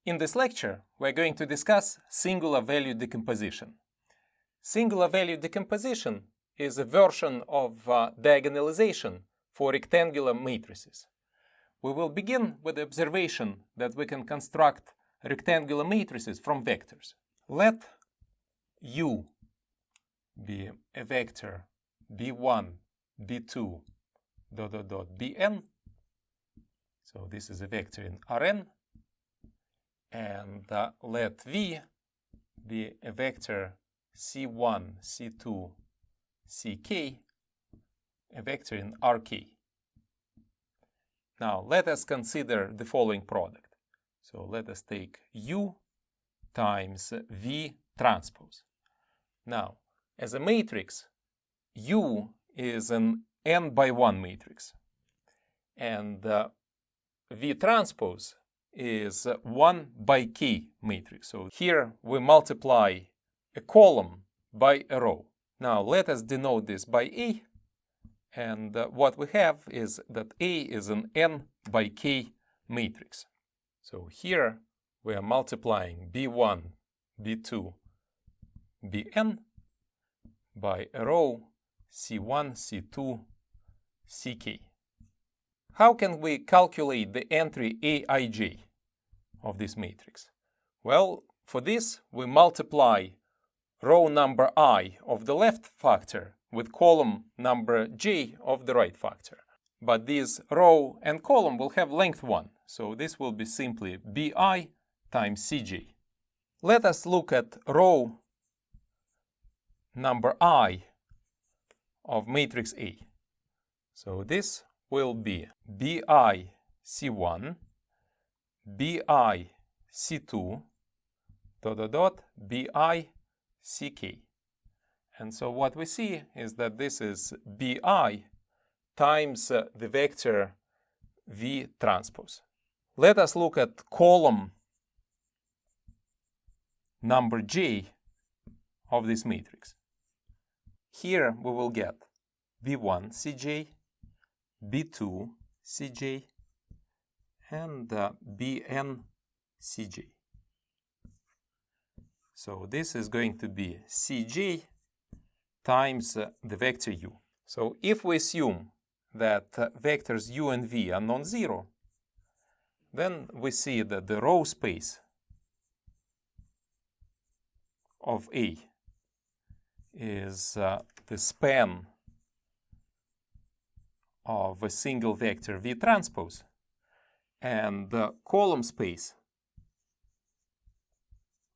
In this lecture, we're going to discuss singular value decomposition. Singular value decomposition is a version of diagonalization for rectangular matrices. We will begin with the observation that we can construct rectangular matrices from vectors. Let U be a vector b1, b2, ... bn. So this is a vector in Rn. And let V be a vector c1, c2, ck, a vector in Rk. Now let us consider the following product. So let us take U times V transpose. Now, as a matrix, U is an n by 1 matrix, and V transpose is 1 by k matrix. So here we multiply a column by a row. Now let us denote this by A, and what we have is that A is an n by k matrix. So here we are multiplying b1, b2, bn by a row c1, c2, ck. How can we calculate the entry aij of this matrix? Well, for this we multiply row number I of the left factor with column number j of the right factor. But this row and column will have length 1, so this will be simply bi times cj. Let us look at row number I of matrix A. So this will be bi c1, bi c2, ... bi ck. And so what we see is that this is bi times the vector V transpose. Let us look at column number j of this matrix. Here we will get b1 cj, b2 cj, and bn cj. So this is going to be cj times the vector u. So if we assume that vectors u and v are non-zero, then we see that the row space of A is the span of a single vector V transpose, and the column space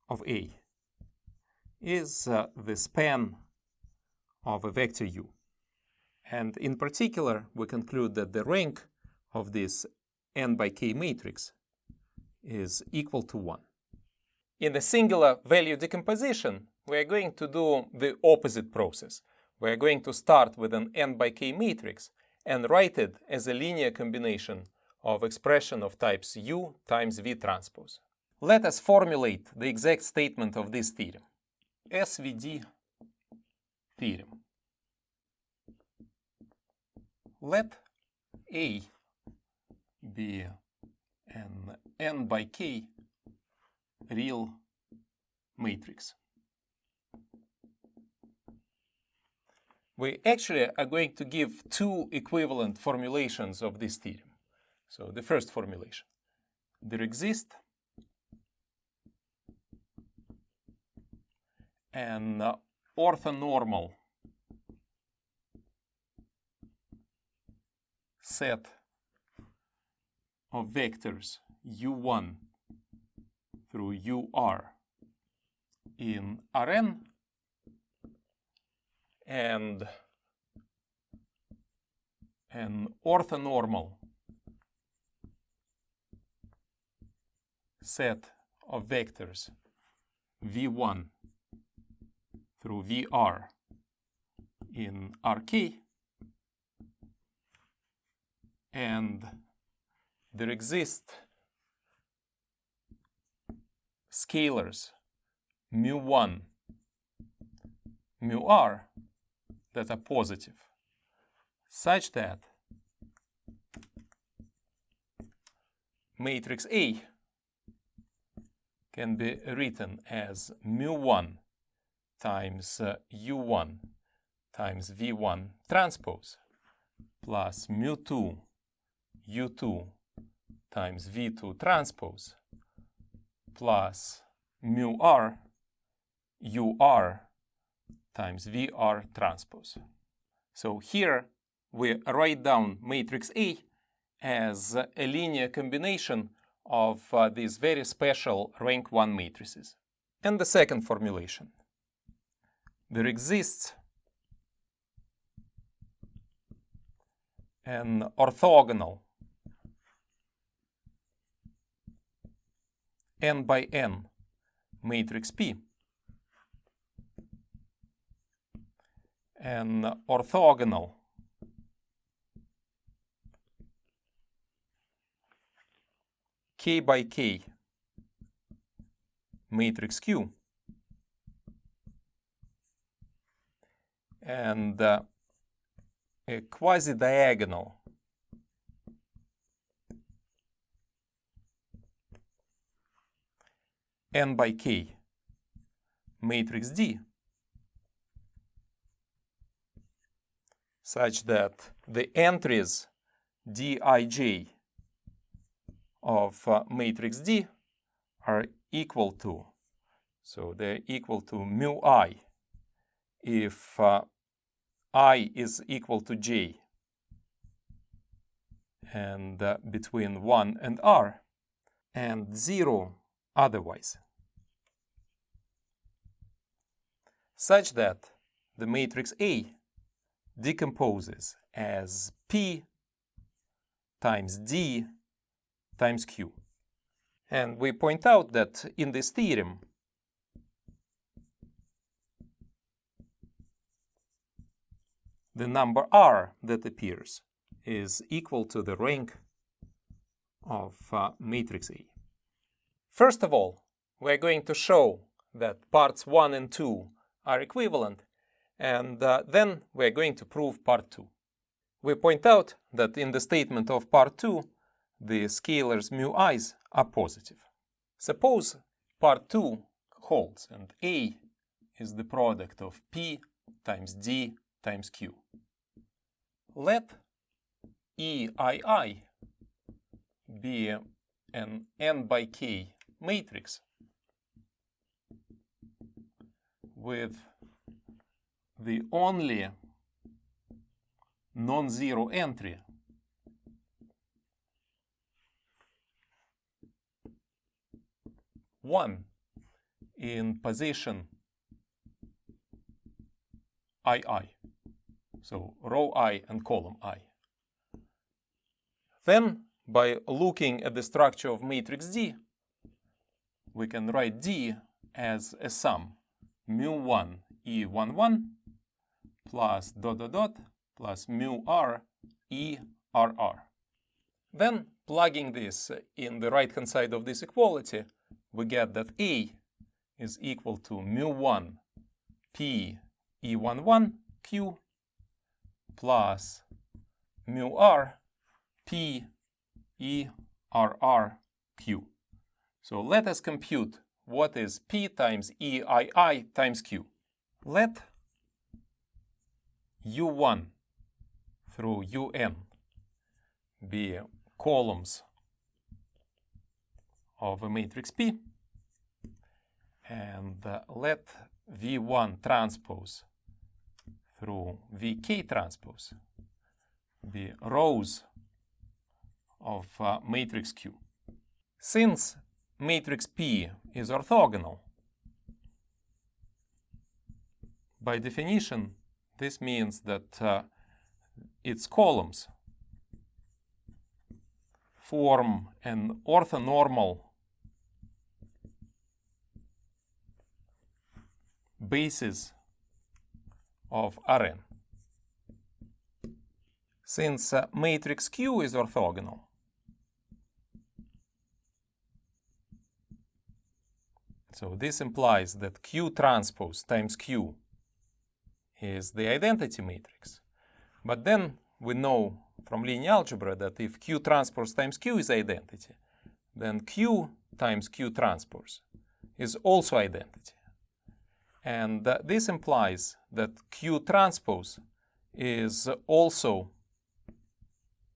of A is the span of a vector U. And in particular, we conclude that the rank of this n by k matrix is equal to 1. In the singular value decomposition, we are going to do the opposite process. We are going to start with an n by k matrix and write it as a linear combination of expression of types U times V transpose. Let us formulate the exact statement of this theorem. SVD Theorem. Let A be an n by k real matrix. We actually are going to give two equivalent formulations of this theorem. So the first formulation: there exists an orthonormal set of vectors u1 through ur in Rn, and an orthonormal set of vectors v1 through vr in Rk, and there exist scalars mu1, mu_r that are positive, such that matrix A can be written as mu1 times u1 times v1 transpose plus mu2 u2 times v2 transpose plus mu r ur times vr transpose. So here we write down matrix A as a linear combination of these very special rank 1 matrices. And the second formulation. There exists an orthogonal n by n matrix P, an orthogonal k by k matrix Q, and a quasi-diagonal n by k matrix D, such that the entries dij of matrix D are equal to, so they're equal to mu I if I is equal to j and between 1 and r, and 0 otherwise, such that the matrix A decomposes as P times D times Q. And we point out that in this theorem, the number r that appears is equal to the rank of matrix A. First of all, we're going to show that parts 1 and 2 are equivalent, and then we're going to prove part 2. We point out that in the statement of part 2, the scalars mu i's are positive. Suppose part 2 holds and A is the product of P times D times Q. Let EII be an n by k matrix with the only non-zero entry one in position II, so row I and column I. Then, by looking at the structure of matrix D, we can write D as a sum mu1 E11 plus dot dot dot plus mu r ERR. Then, plugging this in the right-hand side of this equality, we get that A is equal to mu1 P E11 Q plus mu r P ERR Q. So let us compute what is P times EII times Q. Let U1 through UN be columns of a matrix P, and let V1 transpose through VK transpose be rows of matrix Q. Since matrix P is orthogonal, by definition, this means that its columns form an orthonormal basis of Rn. Since matrix Q is orthogonal, so this implies that Q transpose times Q is the identity matrix. But then we know from linear algebra that if Q transpose times Q is identity, then Q times Q transpose is also identity. And this implies that Q transpose is also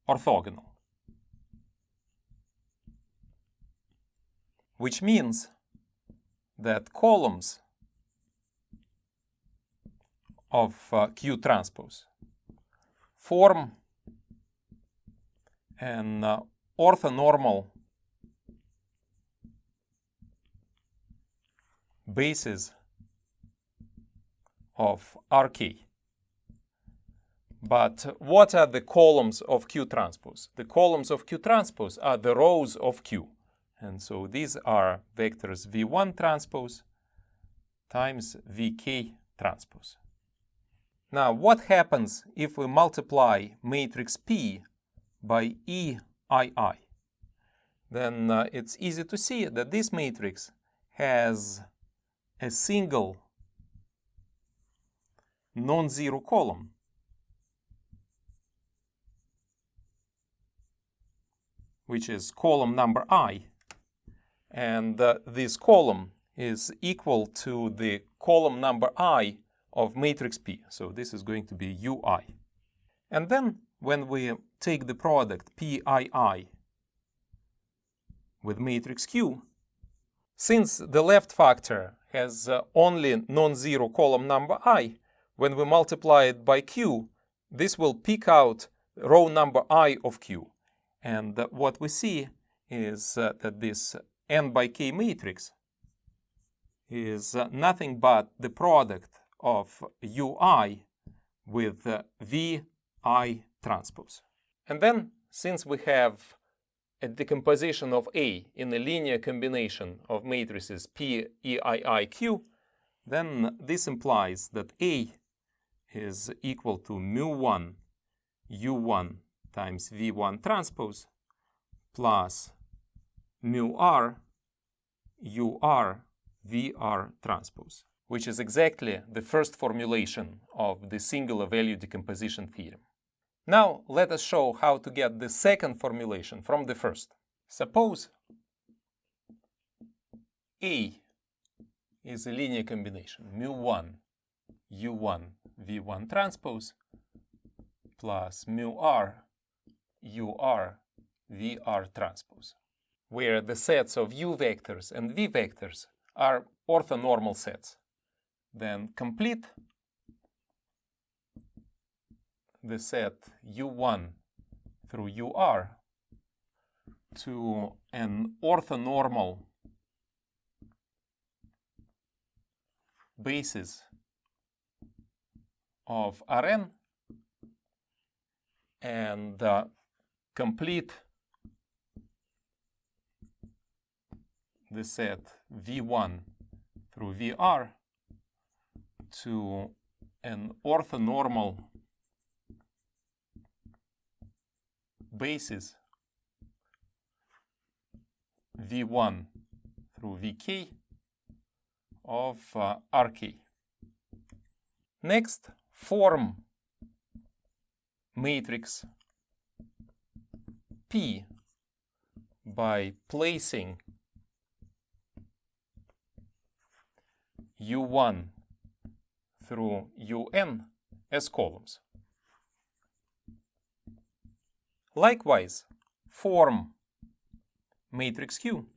orthogonal, which means that columns of Q transpose form an orthonormal basis of Rk. But what are the columns of Q transpose? The columns of Q transpose are the rows of Q. And so these are vectors V1 transpose times Vk transpose. Now, what happens if we multiply matrix P by EII? Then it's easy to see that this matrix has a single non-zero column, which is column number I, and this column is equal to the column number I of matrix P. So this is going to be UI. And then when we take the product PII with matrix Q, since the left factor has only non-zero column number I, when we multiply it by Q, this will pick out row number I of Q. And what we see is that this n by k matrix is nothing but the product of UI with VI transpose. And then, since we have a decomposition of A in a linear combination of matrices P, EII, Q, then this implies that A is equal to mu1 U1 times V1 transpose plus mu r UR VR transpose, which is exactly the first formulation of the singular value decomposition theorem. Now let us show how to get the second formulation from the first. Suppose A is a linear combination mu1 U1 V1 transpose plus mu r UR VR transpose, where the sets of U vectors and V vectors are orthonormal sets. Then complete the set U1 through UR to an orthonormal basis of Rn, and complete the set V1 through VR to an orthonormal basis V1 through Vk of Rk. Next, form matrix P by placing U1 through UN as columns. Likewise, form matrix Q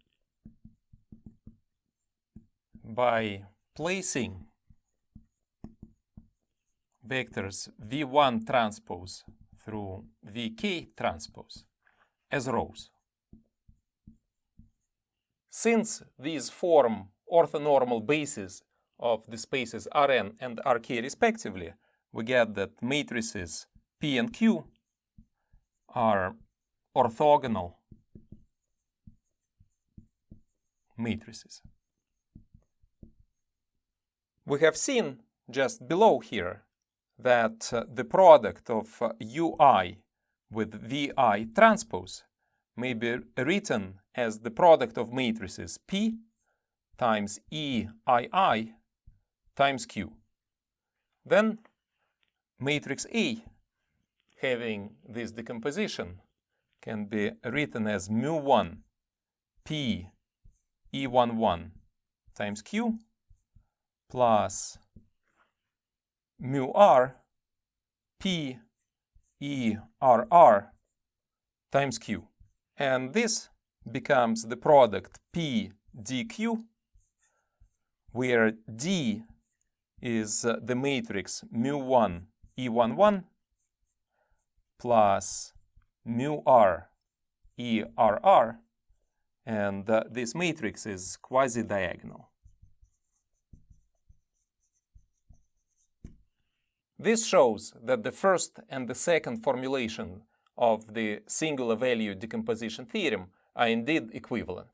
by placing vectors V1 transpose through Vk transpose as rows. Since these form orthonormal bases of the spaces Rn and Rk respectively, we get that matrices P and Q are orthogonal matrices. We have seen just below here that the product of UI with VI transpose may be written as the product of matrices P times EII times Q. Then matrix A having this decomposition can be written as mu1 P E11 times q plus mu r p e r r times q. And this becomes the product p dq, where d is the matrix mu1 e11 plus mu r e r r, and this matrix is quasi-diagonal. This shows that the first and the second formulation of the singular value decomposition theorem are indeed equivalent.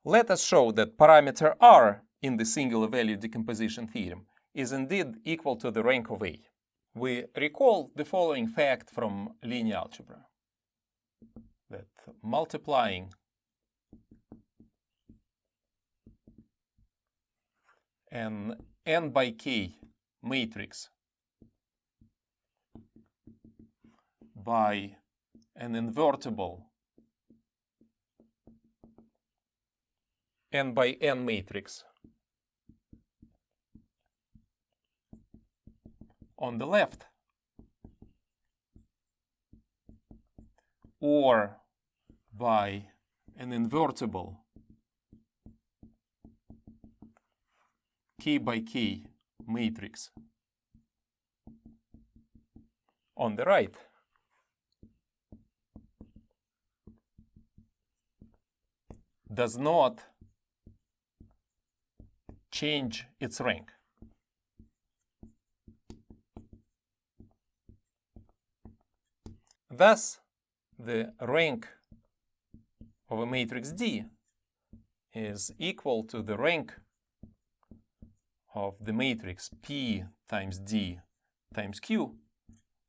Let us show that parameter r in the singular value decomposition theorem is indeed equal to the rank of A. We recall the following fact from linear algebra, that multiplying an n by k matrix by an invertible n by n matrix on the left, or by an invertible k by k matrix on the right, does not change its rank. Thus, the rank of a matrix D is equal to the rank of the matrix P times D times Q.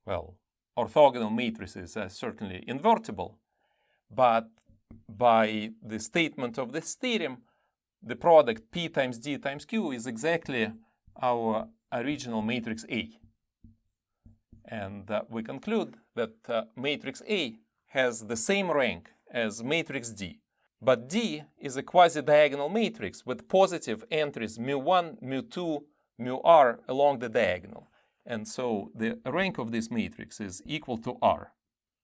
Well, orthogonal matrices are certainly invertible, but by the statement of this theorem, the product P times D times Q is exactly our original matrix A. And we conclude that matrix A has the same rank as matrix D. But D is a quasi-diagonal matrix with positive entries mu1, mu2, mu r along the diagonal. And so the rank of this matrix is equal to R.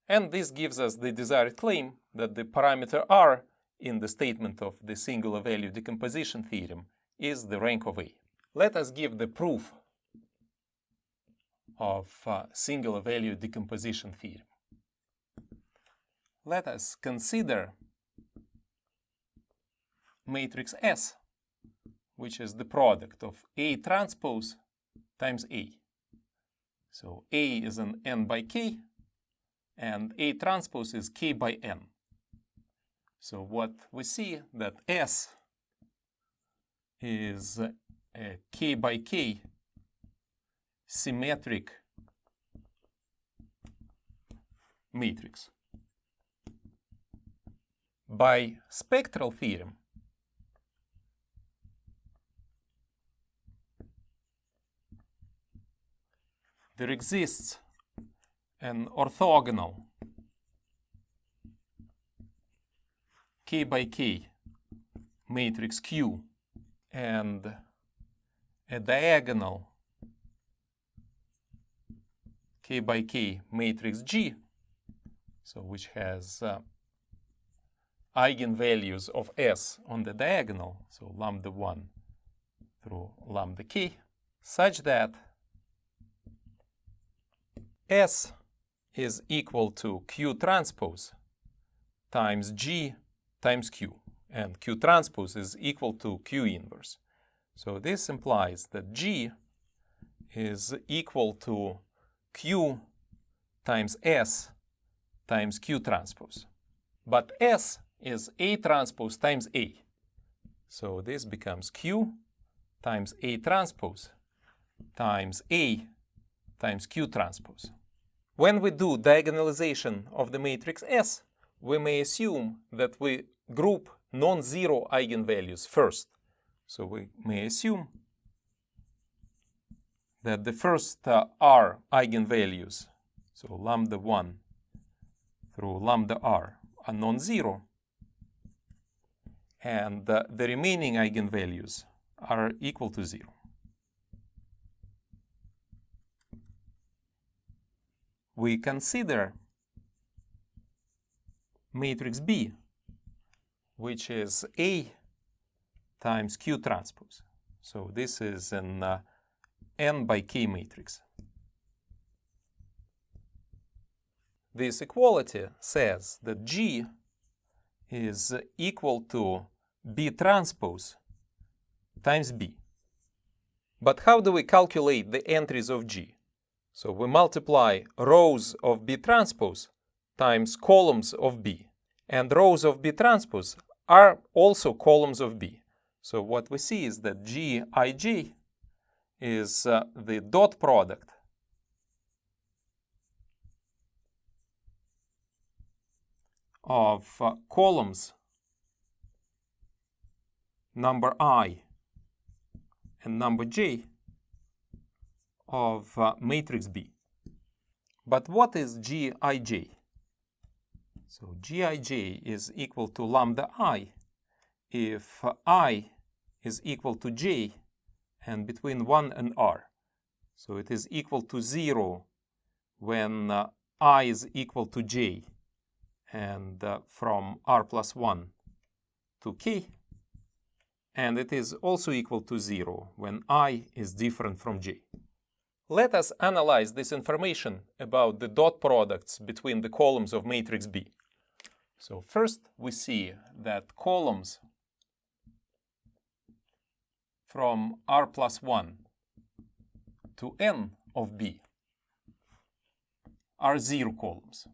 And this gives us the desired claim that the parameter R in the statement of the singular value decomposition theorem is the rank of A. Let us give the proof of singular value decomposition theorem. Let us consider matrix S, which is the product of A transpose times A. So A is an n by k, and A transpose is k by n. So what we see that S is a k by k symmetric matrix. By spectral theorem, there exists an orthogonal k by k matrix Q and a diagonal k by k matrix G, so which has eigenvalues of S on the diagonal, so lambda 1 through lambda k, such that S is equal to Q transpose times G times Q, and Q transpose is equal to Q inverse. So this implies that G is equal to Q times S times Q transpose. But S is A transpose times A. So this becomes Q times A transpose times A times Q transpose. When we do diagonalization of the matrix S, we may assume that we group non-zero eigenvalues first. So we may assume that the first R eigenvalues, so lambda 1 through lambda r, are non-zero, and the remaining eigenvalues, are equal to 0. We consider matrix B, which is A times Q transpose. So this is an N by K matrix. This equality says that G is equal to B transpose times B. But how do we calculate the entries of G? So we multiply rows of B transpose times columns of B. And rows of B transpose are also columns of B. So what we see is that Gij is the dot product of columns number I and number j of matrix B. But what is Gij? So Gij is equal to lambda I if I is equal to j and between 1 and r. So it is equal to 0 when I is equal to j and from r plus 1 to k. And it is also equal to 0 when I is different from j. Let us analyze this information about the dot products between the columns of matrix B. So first we see that columns from r plus 1 to n of B are 0 columns.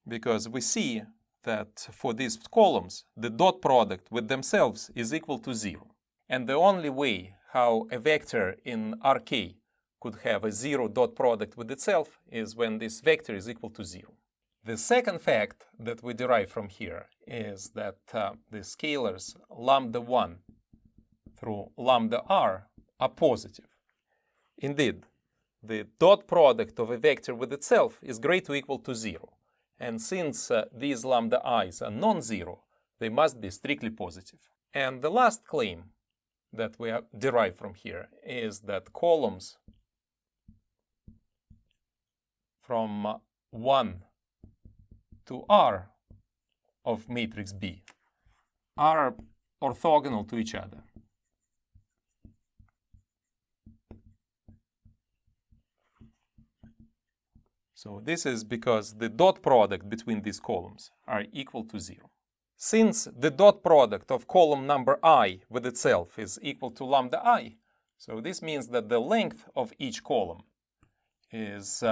Because we see that for these columns, the dot product with themselves is equal to 0. And the only way how a vector in Rk could have a 0 dot product with itself is when this vector is equal to 0. The second fact that we derive from here is that the scalars lambda 1 through lambda r are positive. Indeed, the dot product of a vector with itself is greater or equal to 0. And since these lambda i's are non-zero, they must be strictly positive. And the last claim that we derive from here is that columns from 1 to r of matrix B are orthogonal to each other. So this is because the dot product between these columns are equal to 0. Since the dot product of column number I with itself is equal to lambda I, so this means that the length of each column is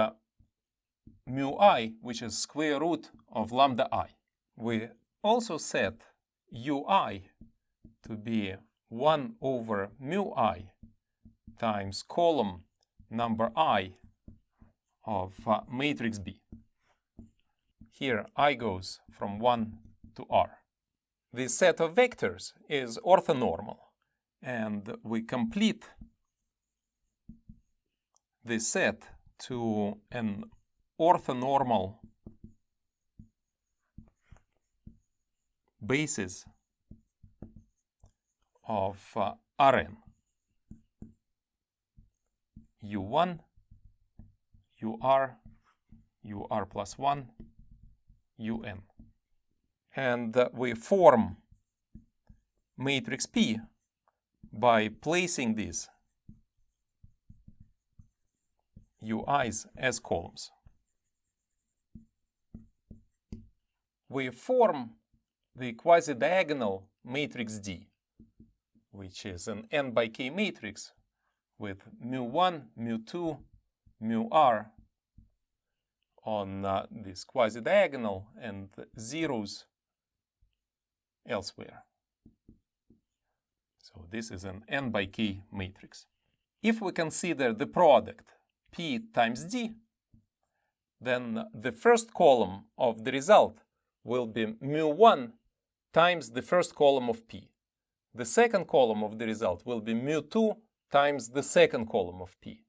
mu I, which is square root of lambda I. We also set ui to be 1 over mu I times column number I of matrix B. Here I goes from 1 to r. This set of vectors is orthonormal, and we complete this set to an orthonormal basis of Rn. U1, ur plus 1, un. And we form matrix P by placing these ui's as columns. We form the quasi-diagonal matrix D, which is an n by k matrix with mu1, mu2, mu r on this quasi-diagonal and zeros elsewhere. So this is an n by k matrix. If we consider the product P times D, then the first column of the result will be mu1 times the first column of P. The second column of the result will be mu2 times the second column of P.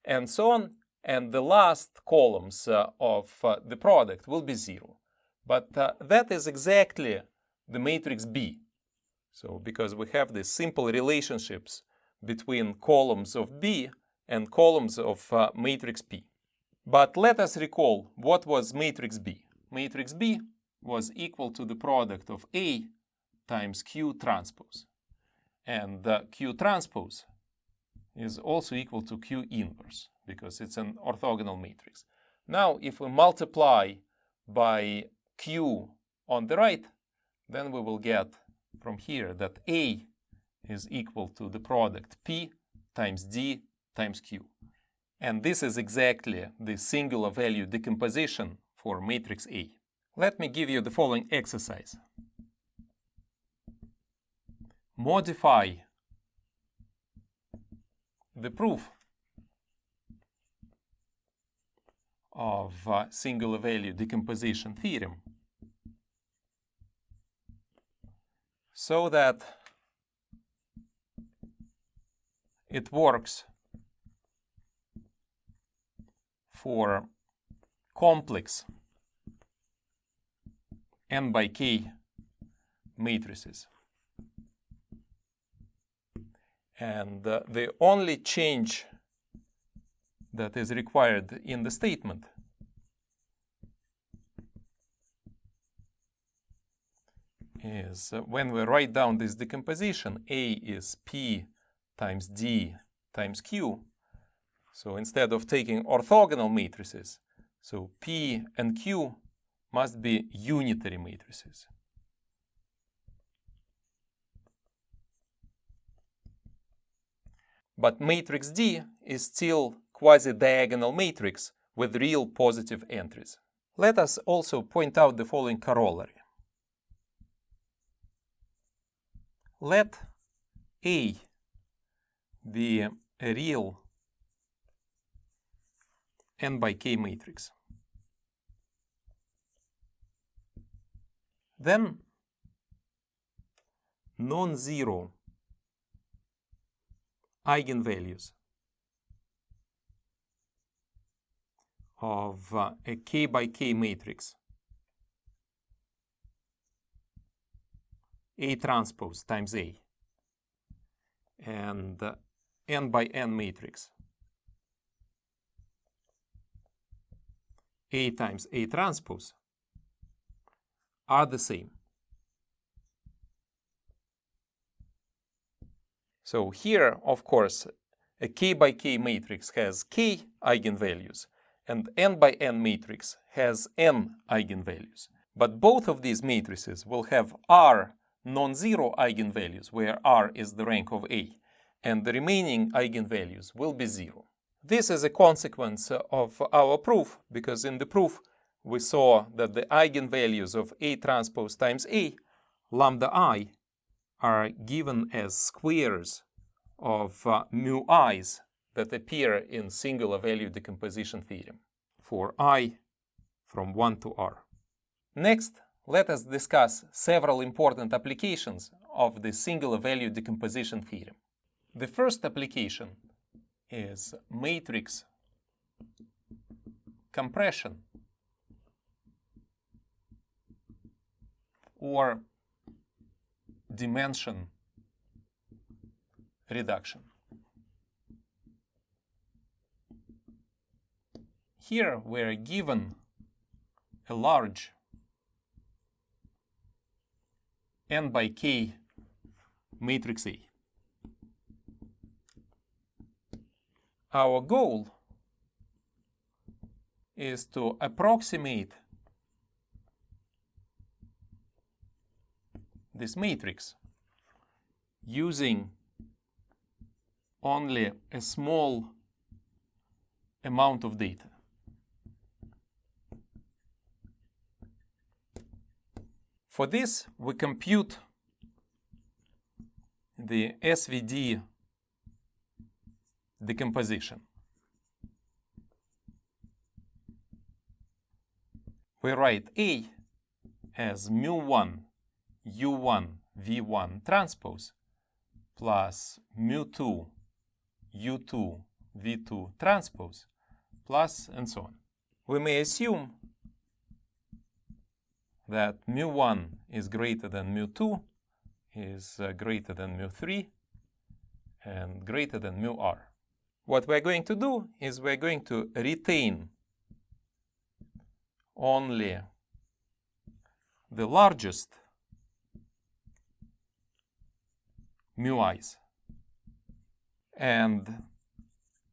And so on, and the last columns of the product will be 0. But that is exactly the matrix B. So because we have these simple relationships between columns of B and columns of matrix P. But let us recall what was matrix B. Matrix B was equal to the product of A times Q transpose. And Q transpose is also equal to Q inverse because it's an orthogonal matrix. Now, if we multiply by Q on the right, then we will get from here that A is equal to the product P times D times Q. And this is exactly the singular value decomposition for matrix A. Let me give you the following exercise. Modify the proof of singular value decomposition theorem so that it works for complex n by k matrices. And the only change that is required in the statement is when we write down this decomposition, A is P times D times Q. So instead of taking orthogonal matrices, so P and Q must be unitary matrices. But matrix D is still quasi-diagonal matrix with real positive entries. Let us also point out the following corollary. Let A be a real n by k matrix. Then non-zero eigenvalues of a k by k matrix A transpose times A and n by n matrix A times A transpose are the same. So here, of course, a k by k matrix has k eigenvalues and n by n matrix has n eigenvalues. But both of these matrices will have R non-zero eigenvalues, where R is the rank of A, and the remaining eigenvalues will be zero. This is a consequence of our proof, because in the proof we saw that the eigenvalues of A transpose times A, lambda I, are given as squares of mu i's that appear in singular value decomposition theorem for I from 1 to R. Next, let us discuss several important applications of the singular value decomposition theorem. The first application is matrix compression or dimension reduction. Here we are given a large n by k matrix A. Our goal is to approximate this matrix using only a small amount of data. For this, we compute the SVD decomposition. We write A as mu1 u1 v1 transpose plus mu2 u2 v2 transpose plus and so on. We may assume that mu1 is greater than mu2 is greater than mu3 and greater than mu r. What we're going to do is we're going to retain only the largest mu i's and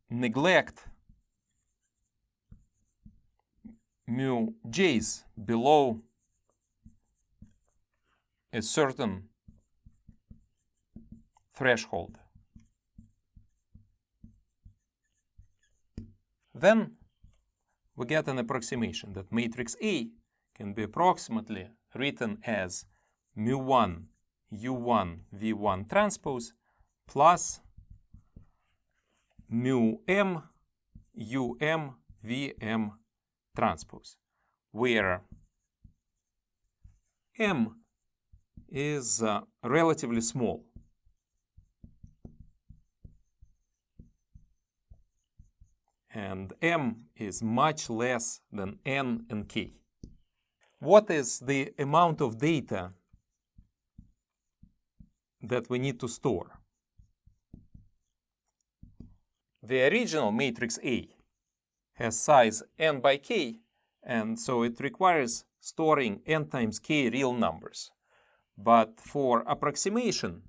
neglect mu j's below a certain threshold. Then we get an approximation that matrix A can be approximately written as mu1 u1 v1 transpose plus mu m um vm transpose, where m is relatively small. And m is much less than n and k. What is the amount of data that we need to store? The original matrix A has size n by k, and so it requires storing n times k real numbers. But for approximation,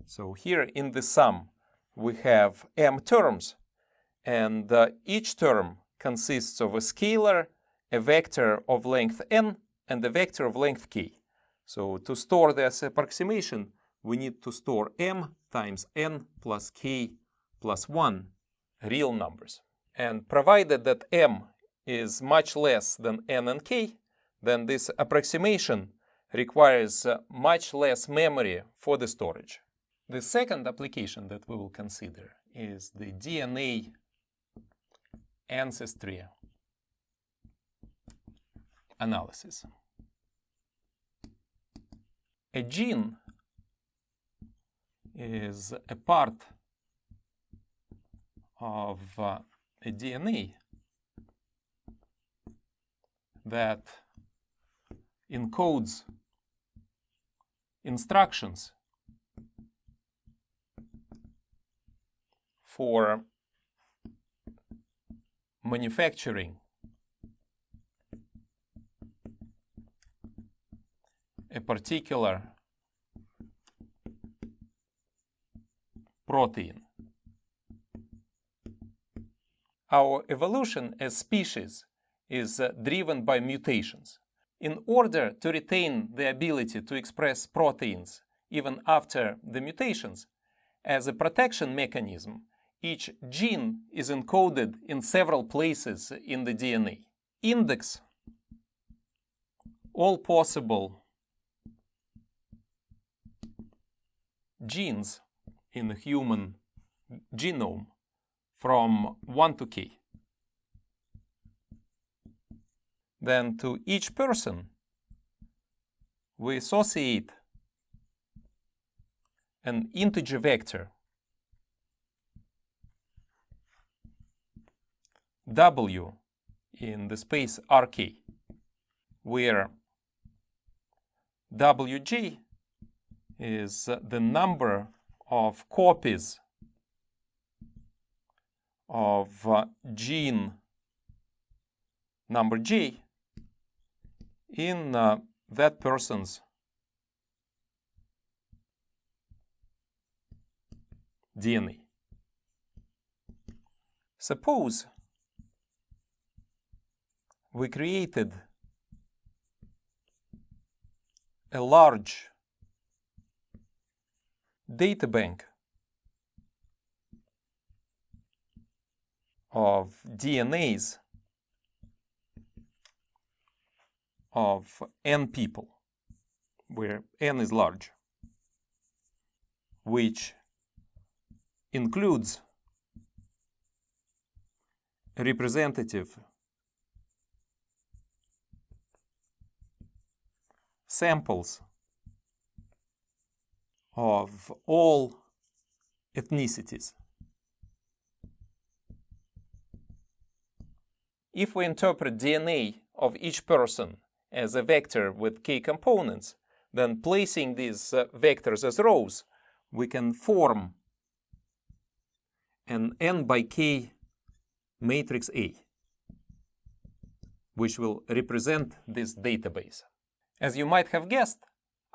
so here in the sum we have m terms, and each term consists of a scalar, a vector of length n, and a vector of length k. So to store this approximation, we need to store m times n plus k plus 1 real numbers. And provided that m is much less than n and k, then this approximation requires much less memory for the storage. The second application that we will consider is the DNA ancestry analysis. A gene is a part of a DNA that encodes instructions for manufacturing a particular protein. Our evolution as species is driven by mutations. In order to retain the ability to express proteins even after the mutations, as a protection mechanism, each gene is encoded in several places in the DNA. Index all possible genes in the human genome from 1 to k. Then to each person, we associate an integer vector w in the space Rk, where wj is the number of copies of gene number j in that person's DNA. Suppose we created a large data bank of DNAs of n people, where n is large, which includes representative samples of all ethnicities. If we interpret DNA of each person as a vector with k components, then placing these vectors as rows, we can form an n by k matrix A, which will represent this database. As you might have guessed,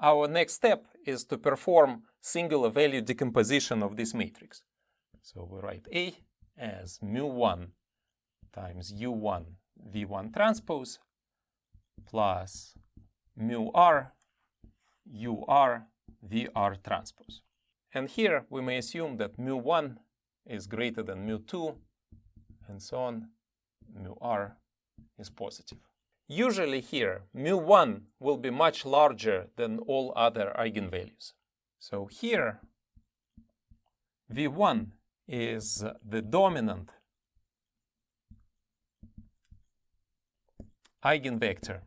our next step is to perform singular value decomposition of this matrix. So we write A as mu1 times u1 v1 transpose plus mu r ur vr transpose. And here we may assume that mu1 is greater than mu2 and so on. Mu r is positive. Usually here, mu1 will be much larger than all other eigenvalues. So here, v1 is the dominant eigenvector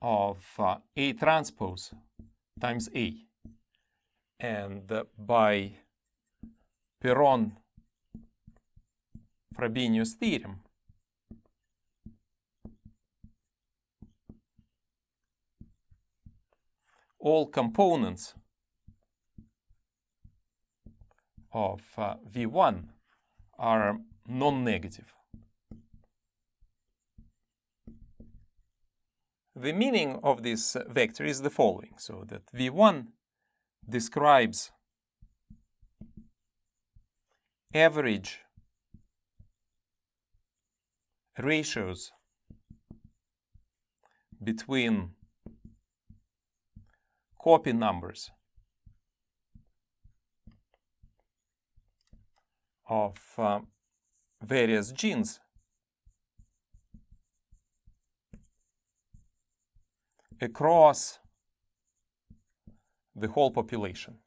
of A transpose times A. And by Perron-Frobenius theorem, all components of V1 are non-negative. The meaning of this vector is the following, so that V1 describes average ratios between copy numbers of various genes across the whole population.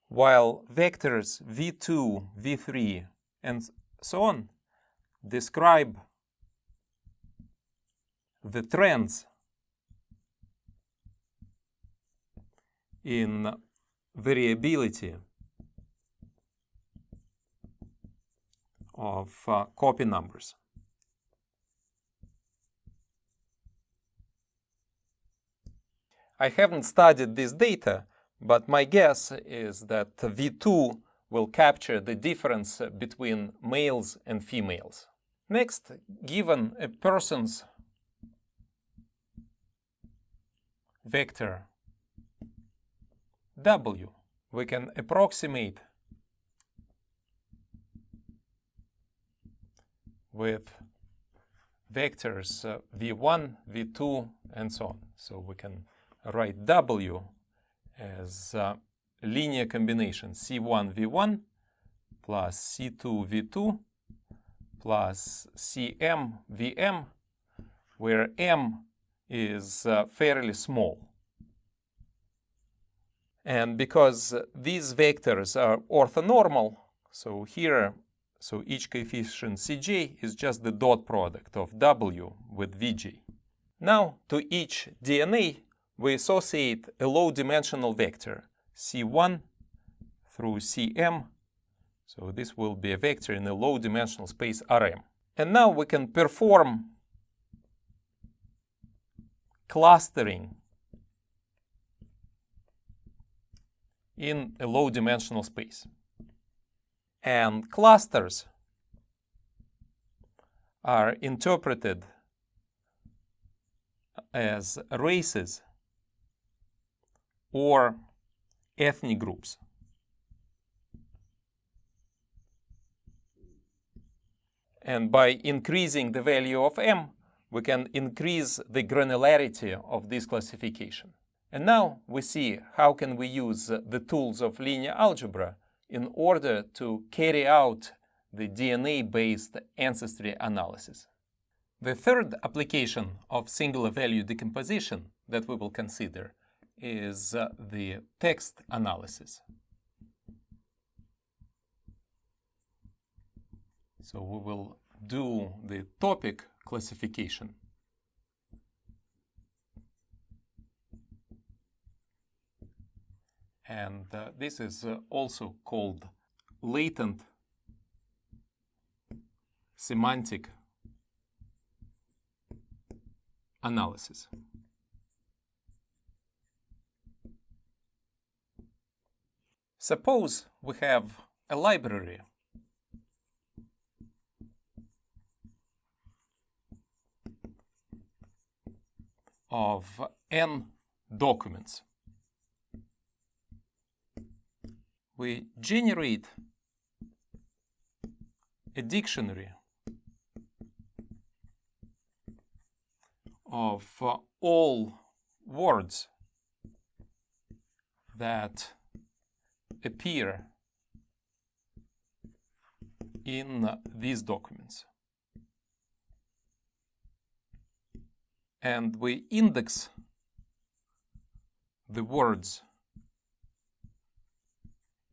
While vectors v2, v3, and so on describe the trends in variability of copy numbers. I haven't studied this data, but my guess is that V2 will capture the difference between males and females. Next, given a person's vector W, we can approximate with vectors V1, V2, and so on. So we can write W as a linear combination C1, V1 plus C2, V2 plus Cm, Vm, where m is fairly small. And because these vectors are orthonormal, so each coefficient Cj is just the dot product of W with Vj. Now, to each DNA, we associate a low-dimensional vector, C1 through Cm. So this will be a vector in a low-dimensional space Rm. And now we can perform clustering in a low-dimensional space. And clusters are interpreted as races or ethnic groups. And by increasing the value of m, we can increase the granularity of this classification. And now we see how can we use the tools of linear algebra in order to carry out the DNA-based ancestry analysis. The third application of singular value decomposition that we will consider is the text analysis. So we will do the topic classification. And this is also called latent semantic analysis. Suppose we have a library of n documents. We generate a dictionary of all words that appear in these documents. And we index the words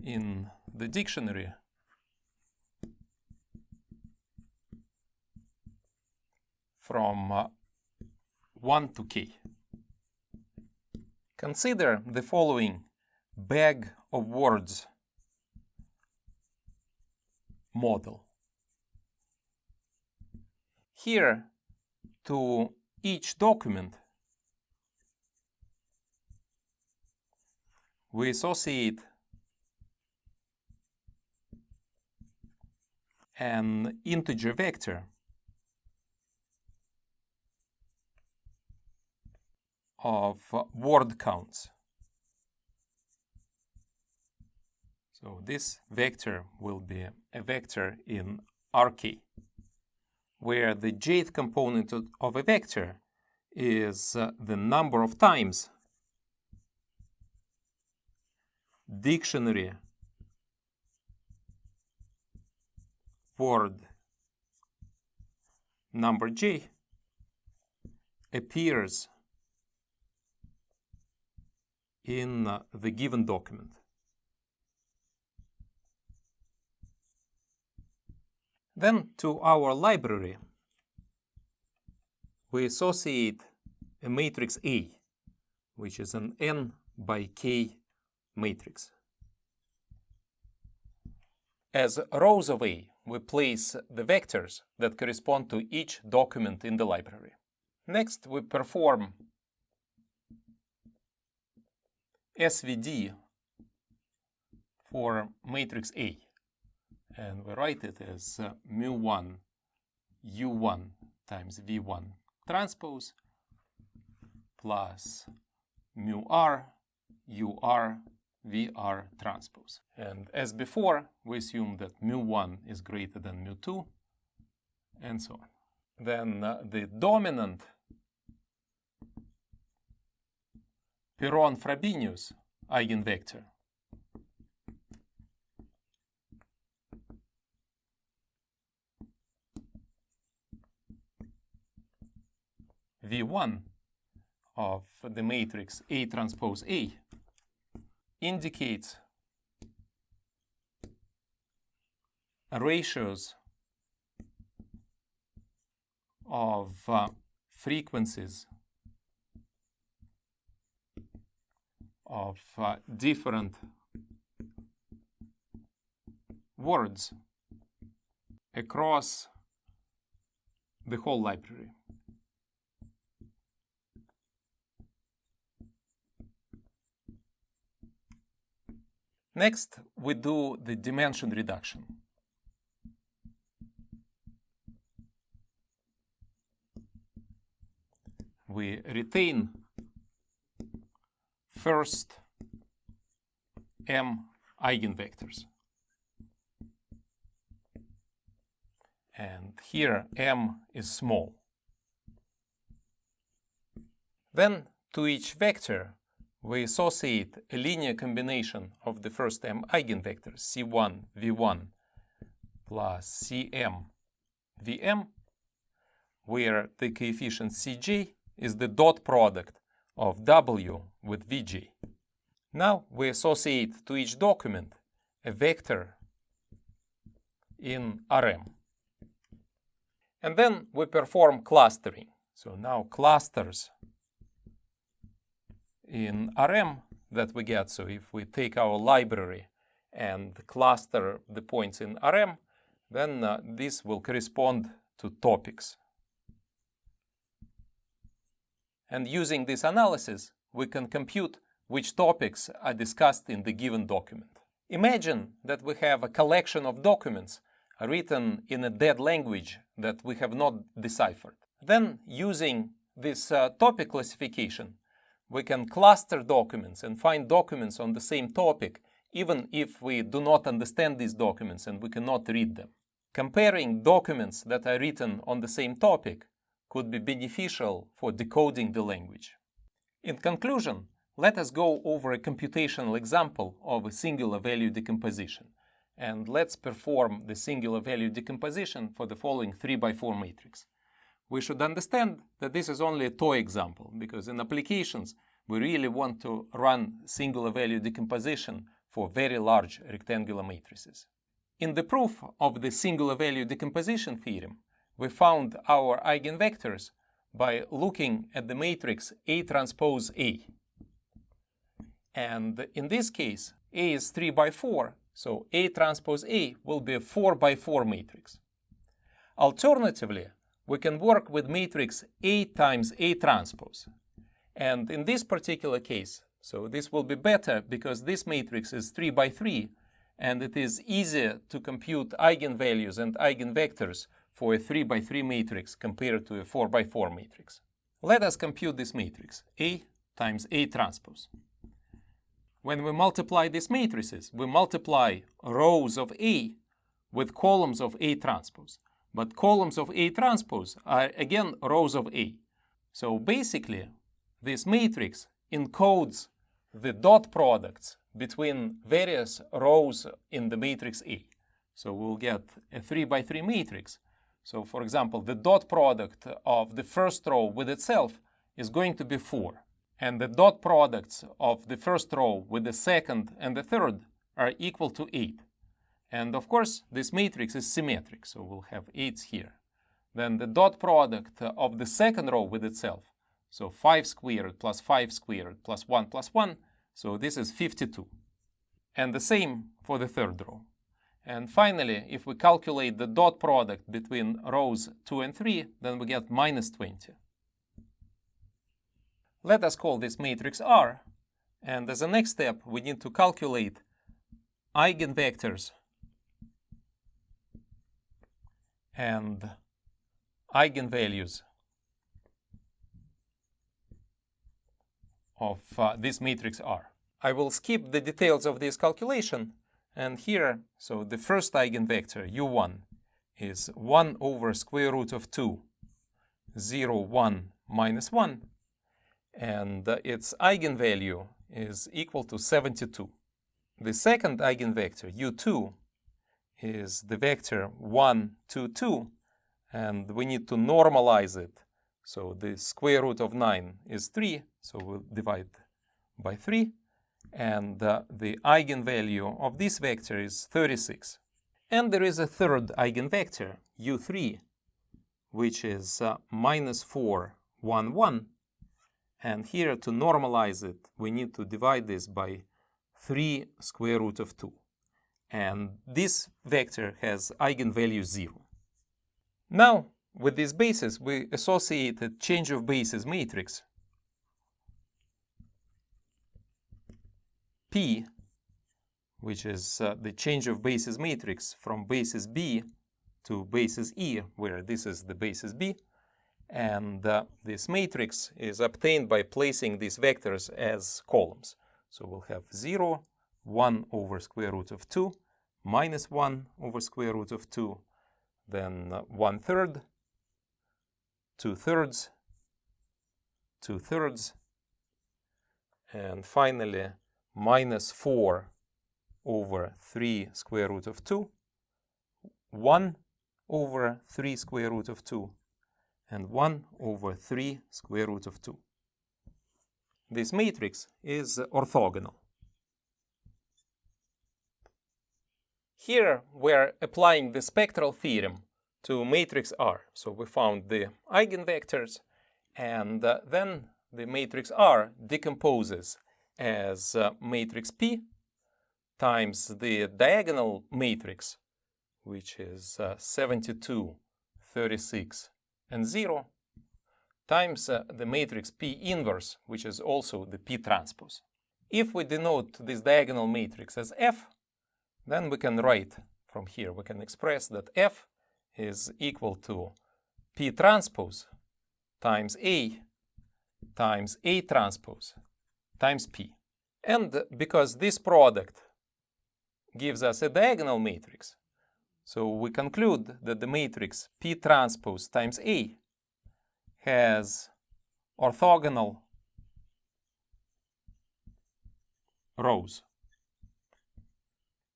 in the dictionary from 1 to k. Consider the following bag of words model. Here, to each document, we associate an integer vector of word counts. So this vector will be a vector in Rk, where the jth component of a vector is the number of times dictionary word number j appears in the given document. Then to our library, we associate a matrix A, which is an n by k matrix. As rows of A, we place the vectors that correspond to each document in the library. Next, we perform SVD for matrix A, and we write it as mu1 u1 times v1 transpose plus mu r ur vr transpose. And as before, we assume that mu1 is greater than mu2, and so on. Then the dominant Perron-Frobenius eigenvector v1 of the matrix A transpose A indicates ratios of frequencies of different words across the whole library. Next, we do the dimension reduction. We retain first m eigenvectors. And here m is small. Then to each vector, we associate a linear combination of the first m eigenvectors, c1 v1 plus cm vm, where the coefficient cj is the dot product of w with vj. Now we associate to each document a vector in Rm. And then we perform clustering. So now clusters in Rm that we get, so if we take our library and cluster the points in Rm, then this will correspond to topics. And using this analysis, we can compute which topics are discussed in the given document. Imagine that we have a collection of documents written in a dead language that we have not deciphered. Then, using this topic classification, we can cluster documents and find documents on the same topic, even if we do not understand these documents and we cannot read them. Comparing documents that are written on the same topic could be beneficial for decoding the language. In conclusion, let us go over a computational example of a singular value decomposition. And let's perform the singular value decomposition for the following 3x4 matrix. We should understand that this is only a toy example, because in applications, we really want to run singular value decomposition for very large rectangular matrices. In the proof of the singular value decomposition theorem, we found our eigenvectors by looking at the matrix A transpose A. And in this case, A is 3x4, so A transpose A will be a 4x4 matrix. Alternatively, we can work with matrix A times A transpose. And in this particular case, so this will be better because this matrix is 3x3, and it is easier to compute eigenvalues and eigenvectors for a 3x3 matrix compared to a 4x4 matrix. Let us compute this matrix, A times A transpose. When we multiply these matrices, we multiply rows of A with columns of A transpose. But columns of A transpose are again rows of A. So basically, this matrix encodes the dot products between various rows in the matrix A. So we'll get a 3x3 matrix. So for example, the dot product of the first row with itself is going to be 4. And the dot products of the first row with the second and the third are equal to 8. And of course, this matrix is symmetric, so we'll have 8s here. Then the dot product of the second row with itself, so 5 squared plus 5 squared plus 1 plus 1, so this is 52. And the same for the third row. And finally, if we calculate the dot product between rows 2 and 3, then we get minus 20. Let us call this matrix R, and as a next step, we need to calculate eigenvectors and eigenvalues of this matrix R. I will skip the details of this calculation, and here, so the first eigenvector, u1, is 1 over square root of 2, 0, 1, minus 1, and its eigenvalue is equal to 72. The second eigenvector, u2, is the vector 1, 2, 2, and we need to normalize it. So the square root of 9 is 3, so we'll divide by 3, and the eigenvalue of this vector is 36. And there is a third eigenvector, u3, which is minus 4, 1, 1, and here to normalize it, we need to divide this by 3 square root of 2. And this vector has eigenvalue 0. Now, with this basis, we associate a change of basis matrix P, which is the change of basis matrix from basis B to basis E, where this is the basis B. And this matrix is obtained by placing these vectors as columns. So we'll have 0, 1 over square root of 2, minus 1 over square root of 2, then 1/3, 2/3, 2/3, and finally minus 4 over 3 square root of 2, 1 over 3 square root of 2, and 1 over 3 square root of 2. This matrix is orthogonal. Here we're applying the spectral theorem to matrix R. So we found the eigenvectors, and then the matrix R decomposes as matrix P times the diagonal matrix, which is 72, 36, and 0, times the matrix P inverse, which is also the P transpose. If we denote this diagonal matrix as F, then we can write from here, we can express that F is equal to P transpose times A transpose times P. And because this product gives us a diagonal matrix, so we conclude that the matrix P transpose times A has orthogonal rows.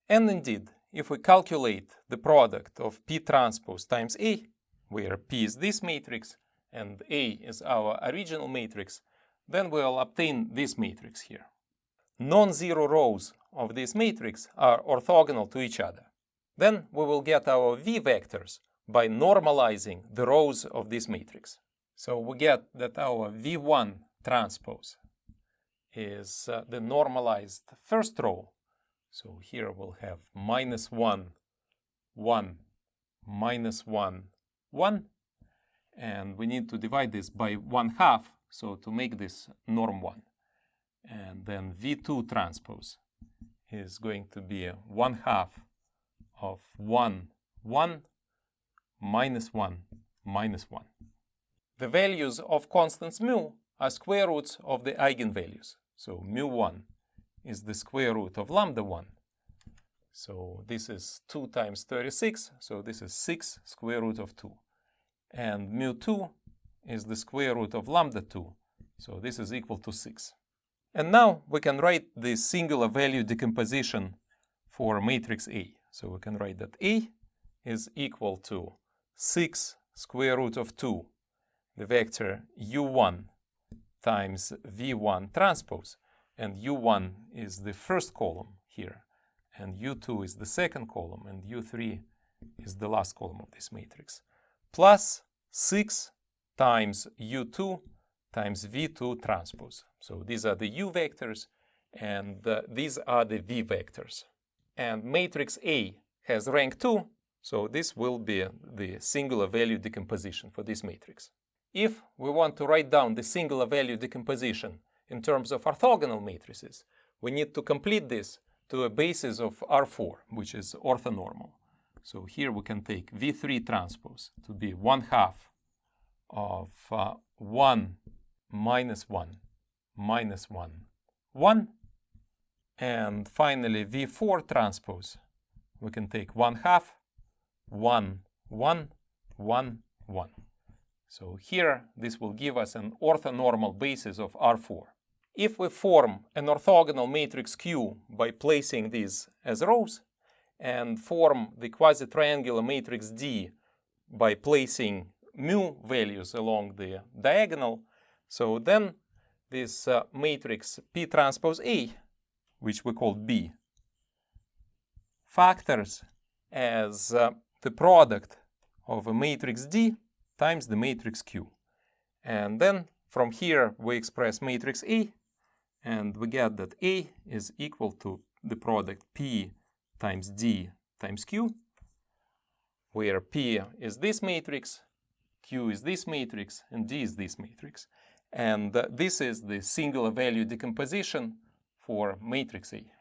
And indeed, if we calculate the product of P transpose times A, where P is this matrix and A is our original matrix, then we'll obtain this matrix here. Non-zero rows of this matrix are orthogonal to each other. Then we will get our V vectors by normalizing the rows of this matrix. So we get that our V1 transpose is the normalized first row. So here we'll have -1, 1, -1, 1. And we need to divide this by 1/2, so to make this norm 1. And then V2 transpose is going to be 1/2 of 1, 1, -1, -1. The values of constants mu are square roots of the eigenvalues. So mu1 is the square root of lambda 1. So this is 2 times 36, so this is 6 square root of 2. And mu2 is the square root of lambda 2, so this is equal to 6. And now we can write the singular value decomposition for matrix A. So we can write that A is equal to 6 square root of 2, the vector u1 times v1 transpose, and u1 is the first column here, and u2 is the second column, and u3 is the last column of this matrix, plus 6 times u2 times v2 transpose. So these are the u vectors, and these are the v vectors. And matrix A has rank 2, so this will be the singular value decomposition for this matrix. If we want to write down the singular value decomposition in terms of orthogonal matrices, we need to complete this to a basis of R4, which is orthonormal. So here we can take V3 transpose to be 1/2 of 1 minus 1 minus 1, 1. And finally, V4 transpose, we can take 1/2, 1, 1, 1, 1. So here, this will give us an orthonormal basis of R4. If we form an orthogonal matrix Q by placing these as rows, and form the quasi-triangular matrix D by placing mu values along the diagonal, so then this matrix P transpose A, which we call B, factors as the product of a matrix D times the matrix Q. And then from here we express matrix A, and we get that A is equal to the product P times D times Q, where P is this matrix, Q is this matrix, and D is this matrix. And this is the singular value decomposition for matrix A.